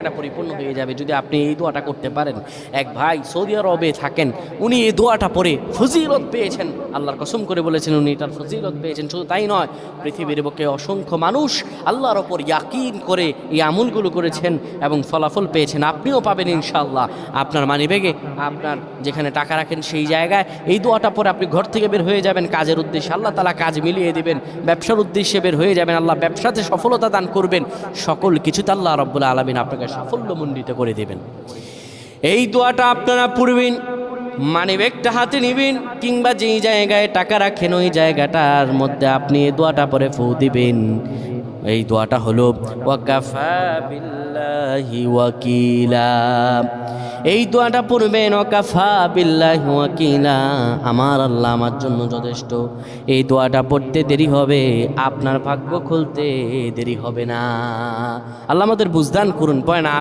একটা পরিপূর্ণ হয়ে যাবে যদি আপনি এই দোয়াটা করতে পারেন। এক ভাই সৌদি আরবে থাকেন, উনি এই দোয়াটা পড়ে ফজিলত পেয়েছেন, আল্লাহর কসম করে বলেছেন উনি এটার ফজিলত পেয়েছেন। শুধু তাই নয়, পৃথিবীর বুকে অসংখ্য মানুষ আল্লাহর ওপর ইয়াকিন করে এই আমলগুলো করেছেন এবং ফলাফল পেয়েছেন। আপনিও পাবেন ইনশাআল্লাহ। আপনার মানিব্যাগে, আপনার যেখানে টাকা রাখেন সেই জায়গায় এই দোয়াটা পরে আপনি ঘর থেকে বের হয়ে যাবেন কাজের উদ্দেশ্যে, আল্লাহ তাআলা কাজ মিলিয়ে দিবেন। ব্যবসার উদ্দেশ্যে বের হয়ে যাবেন, আল্লাহ ব্যবসাতে সফলতা দান করবেন। সকল কিছুতে আল্লাহ রাব্বুল আলামিন আপনাকে সাফল্যমণ্ডিত করে দেবেন। এই দোয়াটা আপনারা পড়বেন, মানিব্যাগটা হাতে নেবেন, কিংবা যেই জায়গায় টাকা রাখেন ওই জায়গাটার মধ্যে আপনি এই দোয়াটা পরে ফু দিবেন। এই দোয়াটা হলো ওয়াকাফা বিল্লাহি ওয়াকিলা। এই দোয়াটা পড়বেন, ওয়াকাফা বিল্লাহি ওয়াকিলা, আমার আল্লাহ আমার জন্য যথেষ্ট। এই দোয়াটা পড়তে দেরি হবে, আপনার ভাগ্য খুলতে দেরি হবে না। আল্লাহ আমাদের বুঝদান করুন। পয় না।